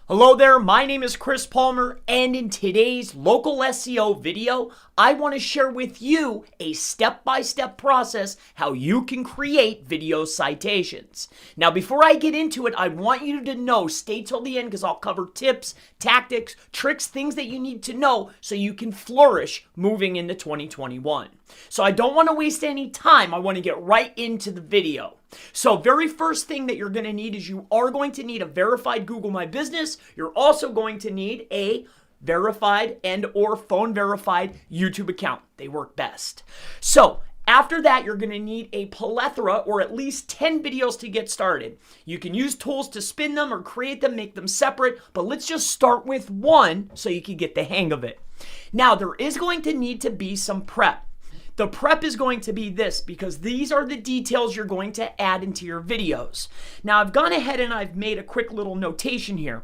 Hello there, my name is Chris Palmer, and in today's local SEO video, I want to share with you a step-by-step process how you can create video citations. Now, before I get into it, I want you to know, stay till the end because I'll cover tips, tactics, tricks, things that you need to know so you can flourish moving into 2021. So I don't want to waste any time. I want to get right into the video. So very first thing that you're going to need is you are going to need a verified Google My Business. You're also going to need a verified and or phone verified YouTube account. They work best. So after that, you're going to need a plethora or at least 10 videos to get started. You can use tools to spin them or create them, make them separate, but let's just start with one so you can get the hang of it. Now, there is going to need to be some prep. The prep is going to be this because these are the details you're going to add into your videos. Now, I've gone ahead and I've made a quick little notation here.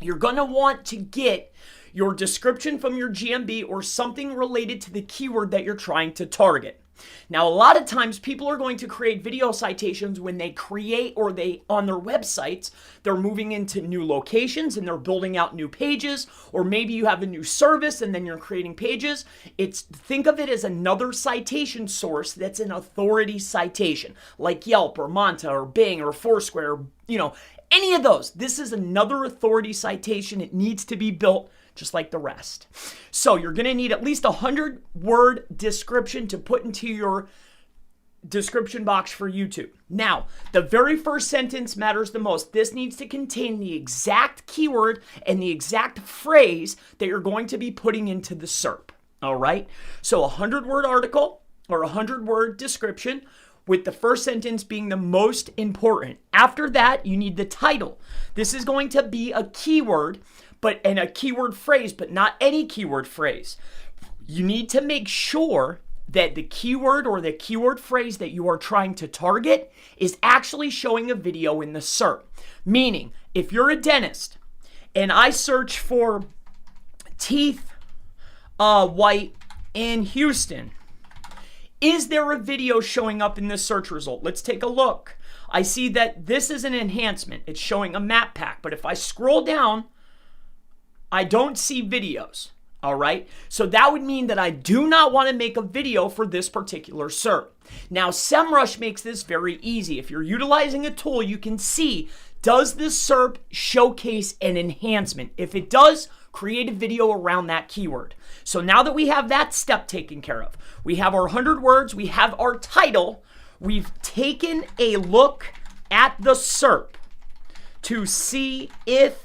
You're going to want to get your description from your GMB or something related to the keyword that you're trying to target. Now, a lot of times people are going to create video citations when they create or they on their websites, they're moving into new locations and they're building out new pages, or maybe you have a new service and then you're creating pages. Think of it as another citation source that's an authority citation like Yelp or Monta or Bing or Foursquare, or, any of those. This is another authority citation. It needs to be built just like the rest. So you're going to need at least 100-word description to put into your description box for YouTube. Now, the very first sentence matters the most. This needs to contain the exact keyword and the exact phrase that you're going to be putting into the SERP. All right? So a 100-word article or a 100-word description with the first sentence being the most important. After that, you need the title. This is going to be a keyword and a keyword phrase, but not any keyword phrase. You need to make sure that the keyword or the keyword phrase that you are trying to target is actually showing a video in the SERP. Meaning, if you're a dentist and I search for teeth white in Houston, is there a video showing up in the search result? Let's take a look. I see that this is an enhancement. It's showing a map pack, but if I scroll down, I don't see videos, all right? So that would mean that I do not want to make a video for this particular SERP. Now, SEMrush makes this very easy. If you're utilizing a tool, you can see, does this SERP showcase an enhancement? If it does, create a video around that keyword. So now that we have that step taken care of, we have our 100 words, we have our title, we've taken a look at the SERP to see if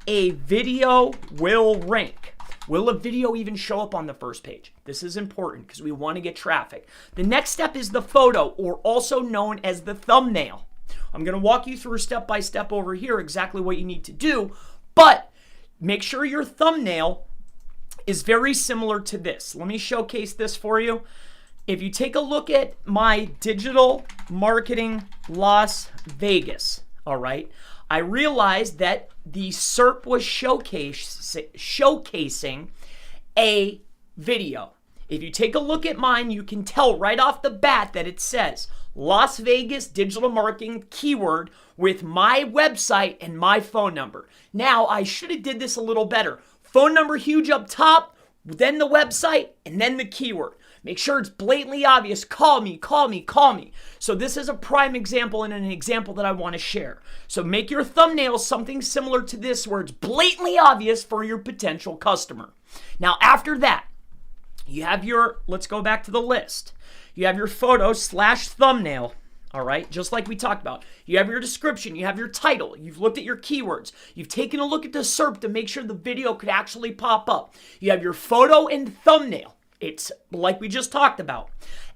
a video will rank. Will a video even show up on the first page? This is important because we want to get traffic. The next step is the photo, or also known as the thumbnail. I'm going to walk you through step by step over here exactly what you need to do, but make sure your thumbnail is very similar to this. Let me showcase this for you. If you take a look at my digital marketing Las Vegas, all right, I realized that the SERP was showcasing a video. If you take a look at mine, you can tell right off the bat that it says Las Vegas digital marketing keyword with my website and my phone number. Now, I should have did this a little better. Phone number huge up top, then the website, and then the keyword. Make sure it's blatantly obvious. Call me, call me, call me. So this is a prime example and an example that I want to share. So make your thumbnail something similar to this where it's blatantly obvious for your potential customer. Now, after that, you have your, let's go back to the list. You have your photo / thumbnail. All right, just like we talked about. You have your description, you have your title, you've looked at your keywords, you've taken a look at the SERP to make sure the video could actually pop up. You have your photo and thumbnail. It's like we just talked about.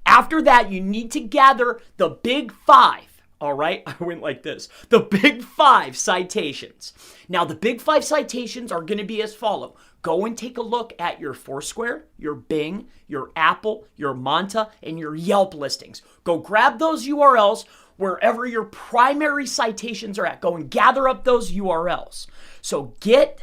After that, you need to gather the big 5. All right, I went like this. The big 5 citations. Now, the big 5 citations are going to be as follow. Go and take a look at your Foursquare, your Bing, your Apple, your Monta, and your Yelp listings. Go grab those URLs wherever your primary citations are at. Go and gather up those URLs. So get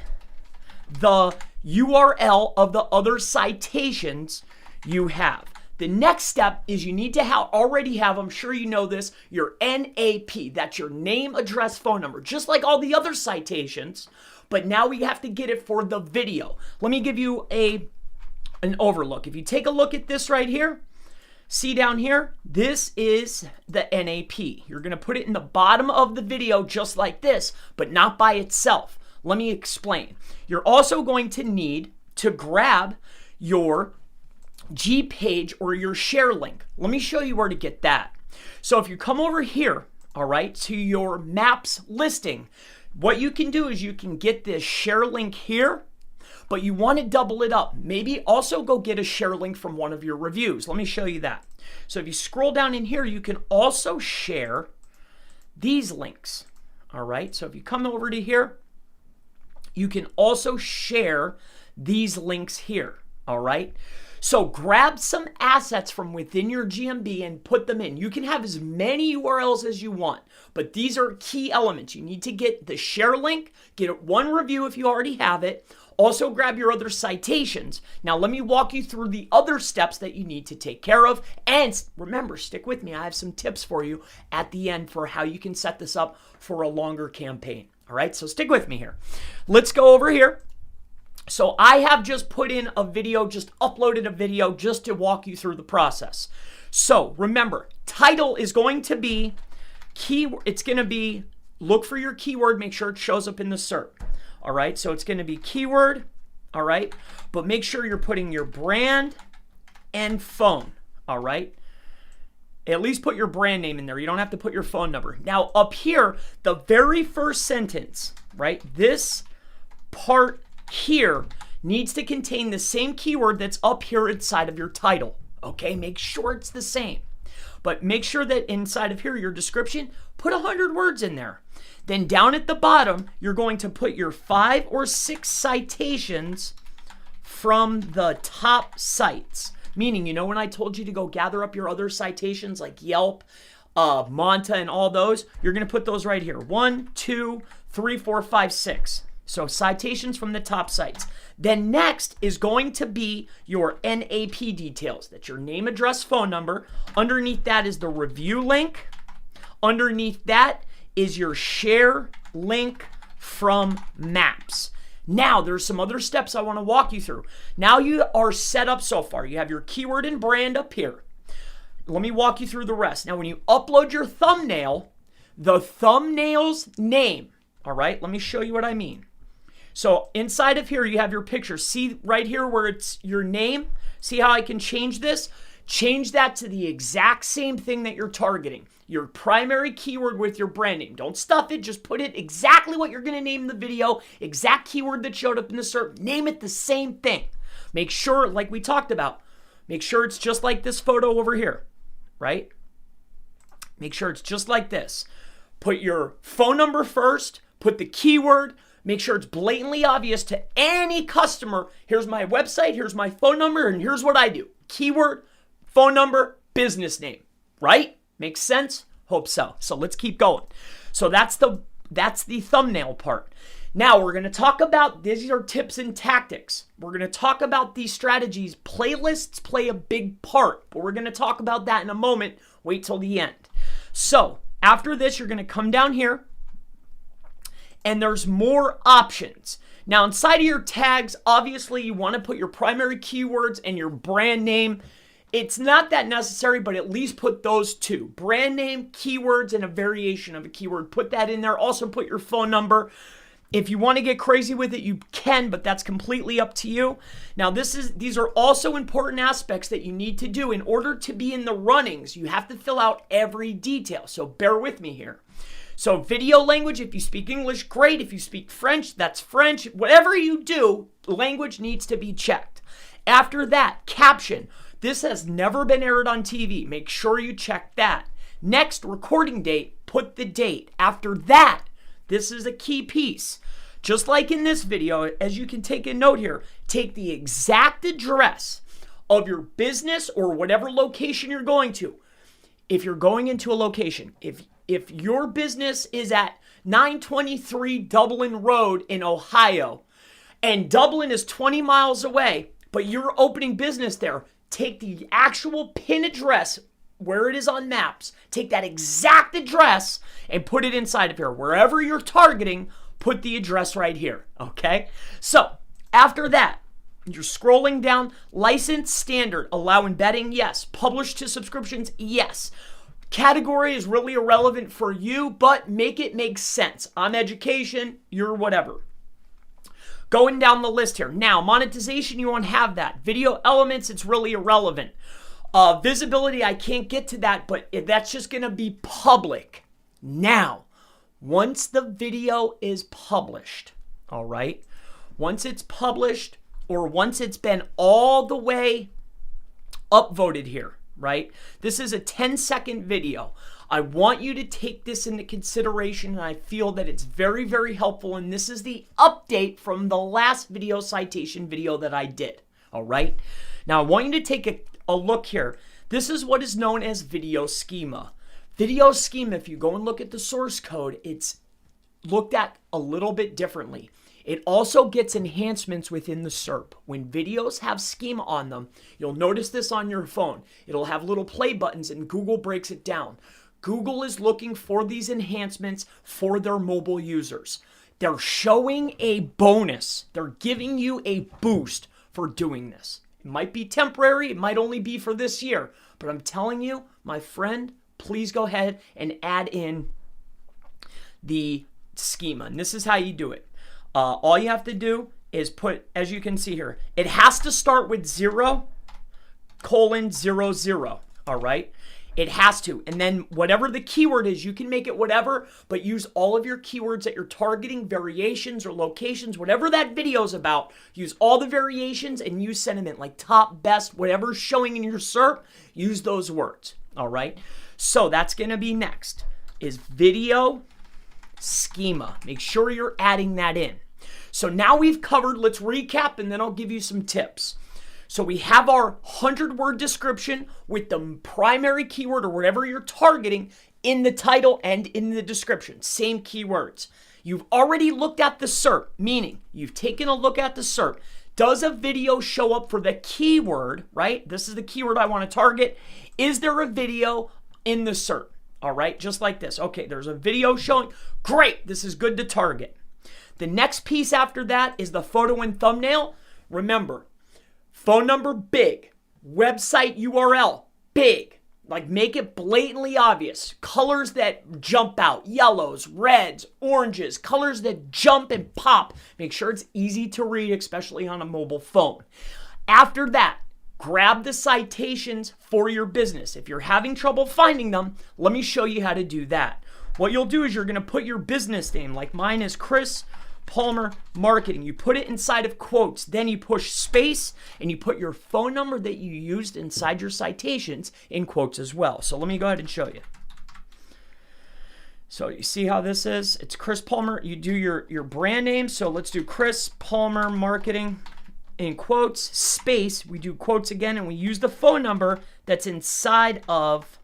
the URL of the other citations you have. The next step is you need to already have, I'm sure you know this, your NAP. That's your name, address, phone number, just like all the other citations. But now we have to get it for the video. Let me give you an overlook. If you take a look at this right here, see down here, this is the NAP. You're going to put it in the bottom of the video just like this, but not by itself. Let me explain. You're also going to need to grab your G page or your share link. Let me show you where to get that. So if you come over here, all right, to your maps listing, what you can do is you can get this share link here, but you want to double it up. Maybe also go get a share link from one of your reviews. Let me show you that. So if you scroll down in here, you can also share these links. All right, so if you come over to here, you can also share these links here. All right, so grab some assets from within your GMB and put them in. You can have as many URLs as you want, but these are key elements. You need to get the share link, get one review if you already have it. Also grab your other citations. Now let me walk you through the other steps that you need to take care of. And remember, stick with me. I have some tips for you at the end for how you can set this up for a longer campaign. All right, so stick with me here. Let's go over here. So I have just put in a video, just uploaded a video just to walk you through the process. So remember, title is going to be keyword. It's going to be, look for your keyword, make sure it shows up in the SERP. All right, so it's going to be keyword. All right, but make sure you're putting your brand and phone. All right, at least put your brand name in there. You don't have to put your phone number. Now up here, the very first sentence, right? This part here needs to contain the same keyword that's up here inside of your title. Okay, make sure it's the same. But make sure that inside of here, your description, put 100 words in there. Then down at the bottom, you're going to put your 5 or 6 citations from the top sites. Meaning, you know when I told you to go gather up your other citations like Yelp, Monta, and all those? You're going to put those right here. 1, 2, 3, 4, 5, 6. So citations from the top sites. Then next is going to be your NAP details. That's your name, address, phone number. Underneath that is the review link. Underneath that is your share link from Maps. Now, there's some other steps I want to walk you through. Now you are set up so far. You have your keyword and brand up here. Let me walk you through the rest. Now, when you upload your thumbnail, the thumbnail's name, all right, let me show you what I mean. So inside of here, you have your picture. See right here where it's your name? See how I can change this? Change that to the exact same thing that you're targeting. Your primary keyword with your brand name. Don't stuff it. Just put it exactly what you're going to name the video. Exact keyword that showed up in the SERP. Name it the same thing. Make sure, like we talked about, make sure it's just like this photo over here, right? Make sure it's just like this. Put your phone number first. Put the keyword. Make sure it's blatantly obvious to any customer. Here's my website. Here's my phone number. And here's what I do. Keyword, phone number, business name, right? Makes sense? Hope so. So let's keep going. So that's the thumbnail part. Now we're going to talk about, these are tips and tactics. We're going to talk about these strategies. Playlists play a big part, but we're going to talk about that in a moment. Wait till the end. So after this, you're going to come down here and there's more options. Now inside of your tags, obviously you want to put your primary keywords and your brand name. It's not that necessary, but at least put those two. Brand name, keywords, and a variation of a keyword. Put that in there. Also put your phone number. If you want to get crazy with it, you can, but that's completely up to you. Now, these are also important aspects that you need to do in order to be in the runnings. You have to fill out every detail, so bear with me here. So video language, if you speak English, great. If you speak French, that's French. Whatever you do, language needs to be checked. After that, caption. This has never been aired on TV. Make sure you check that. Next, recording date, put the date. After that, this is a key piece. Just like in this video, as you can take a note here, take the exact address of your business or whatever location you're going to. If you're going into a location, if your business is at 923 Dublin Road in Ohio, and Dublin is 20 miles away, but you're opening business there, take the actual pin address where it is on maps, take that exact address and put it inside of here. Wherever you're targeting, put the address right here, okay? So after that, you're scrolling down, license standard, allow embedding, yes. Publish to subscriptions, yes. Category is really irrelevant for you, but make it make sense. I'm education, you're whatever. Going down the list here. Now, monetization, you won't have that. Video elements, it's really irrelevant. Visibility, I can't get to that, but that's just going to be public. Now, once the video is published, all right? Once it's published or once it's been all the way upvoted here, right? This is a 10-second video. I want you to take this into consideration, and I feel that it's very, very helpful, and this is the update from the last video citation video that I did, all right? Now, I want you to take a look here. This is what is known as video schema. Video schema, if you go and look at the source code, it's looked at a little bit differently. It also gets enhancements within the SERP. When videos have schema on them, you'll notice this on your phone. It'll have little play buttons, and Google breaks it down. Google is looking for these enhancements for their mobile users. They're showing a bonus. They're giving you a boost for doing this. It might be temporary. It might only be for this year. But I'm telling you, my friend, please go ahead and add in the schema. And this is how you do it. All you have to do is put, as you can see here, it has to start with 0:00. All right? It has to. And then whatever the keyword is, you can make it whatever, but use all of your keywords that you're targeting, variations or locations, whatever that video is about. Use all the variations and use sentiment like top, best, whatever's showing in your SERP, use those words. All right. So that's going to be next is video schema. Make sure you're adding that in. So now we've covered, let's recap, and then I'll give you some tips. So we have our 100-word description with the primary keyword or whatever you're targeting in the title and in the description. Same keywords. You've already looked at the SERP, meaning you've taken a look at the SERP. Does a video show up for the keyword, right? This is the keyword I want to target. Is there a video in the SERP? All right, just like this. Okay, there's a video showing. Great, this is good to target. The next piece after that is the photo and thumbnail. Remember, phone number, big. Website URL, big. Like make it blatantly obvious. Colors that jump out, yellows, reds, oranges, colors that jump and pop. Make sure it's easy to read, especially on a mobile phone. After that, grab the citations for your business. If you're having trouble finding them, let me show you how to do that. What you'll do is you're going to put your business name, like mine is Chris Palmer Marketing. You put it inside of quotes, then you push space and you put your phone number that you used inside your citations in quotes as well. So let me go ahead and show you. So you see how this is? It's Chris Palmer. You do your brand name. So let's do Chris Palmer Marketing in quotes, space. We do quotes again and we use the phone number that's inside of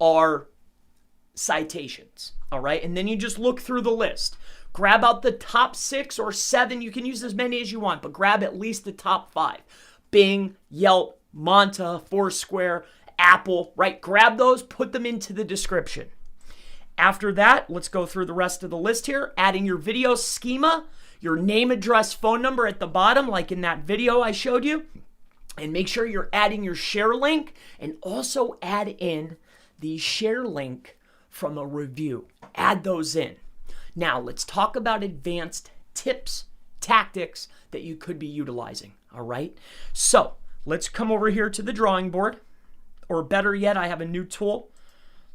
our citations. All right. And then you just look through the list. Grab out the top 6 or 7. You can use as many as you want, but grab at least the top 5. Bing, Yelp, Monta, Foursquare, Apple, right? Grab those, put them into the description. After that, let's go through the rest of the list here. Adding your video schema, your name, address, phone number at the bottom, like in that video I showed you. And make sure you're adding your share link and also add in the share link from a review. Add those in. Now, let's talk about advanced tips, tactics that you could be utilizing, all right? So, let's come over here to the drawing board, or better yet, I have a new tool.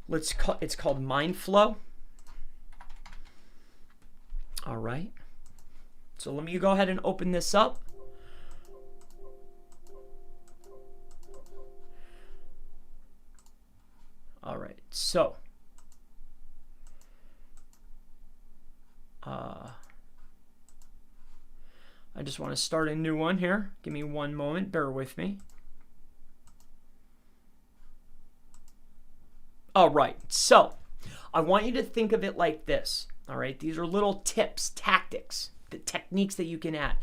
It's called MindFlow. All right. So, let me go ahead and open this up. All right, so I just want to start a new one here. Give me one moment. Bear with me. All right. So I want you to think of it like this. All right. These are little tips, tactics, the techniques that you can add.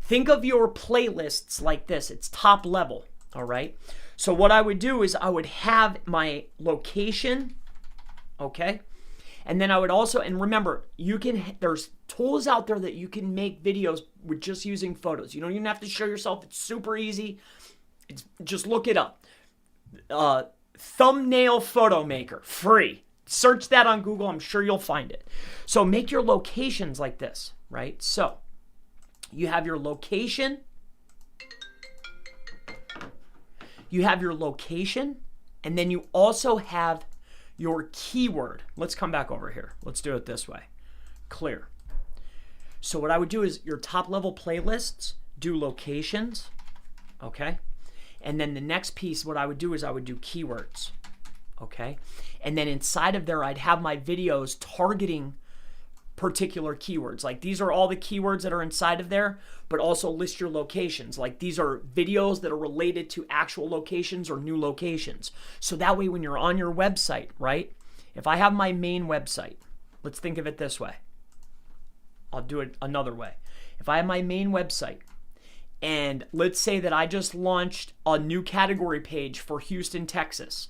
Think of your playlists like this. It's top level. All right. So what I would do is I would have my location, okay? And then I would also, and remember, there's tools out there that you can make videos with just using photos. You don't even have to show yourself. It's super easy. Just look it up. Thumbnail photo maker, free. Search that on Google. I'm sure you'll find it. So make your locations like this, right? So you have your location. You have your location, and then you also have your keyword. Let's come back over here. Let's do it this way. Clear. So what I would do is your top level playlists, do locations, okay? And then the next piece, what I would do is I would do keywords, okay? And then inside of there, I'd have my videos targeting particular keywords. Like these are all the keywords that are inside of there, but also list your locations. Like these are videos that are related to actual locations or new locations. So that way when you're on your website, right? If I have my main website, let's think of it this way. I'll do it another way. If I have my main website, and let's say that I just launched a new category page for Houston, Texas.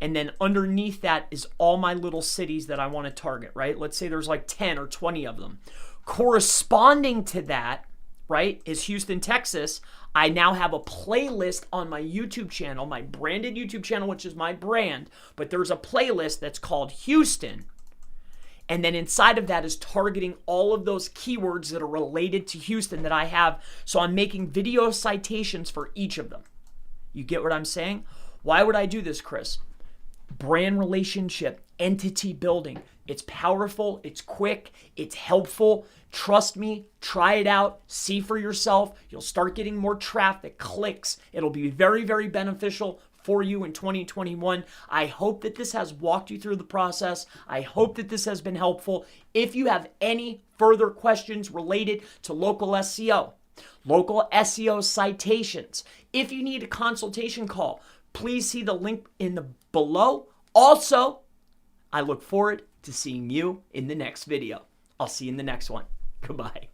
And then underneath that is all my little cities that I want to target, right? Let's say there's like 10 or 20 of them. Corresponding to that, right, is Houston, Texas. I now have a playlist on my YouTube channel, my branded YouTube channel, which is my brand. But there's a playlist that's called Houston. And then inside of that is targeting all of those keywords that are related to Houston that I have. So I'm making video citations for each of them. You get what I'm saying? Why would I do this, Chris? Brand relationship, entity building. It's powerful, it's quick, it's helpful. Trust me, try it out, see for yourself. You'll start getting more traffic, clicks. It'll be very, very beneficial for you in 2021. I hope that this has walked you through the process. I hope that this has been helpful. If you have any further questions related to local SEO, local SEO citations, if you need a consultation call, please see the link in the below. Also, I look forward to seeing you in the next video. I'll see you in the next one. Goodbye.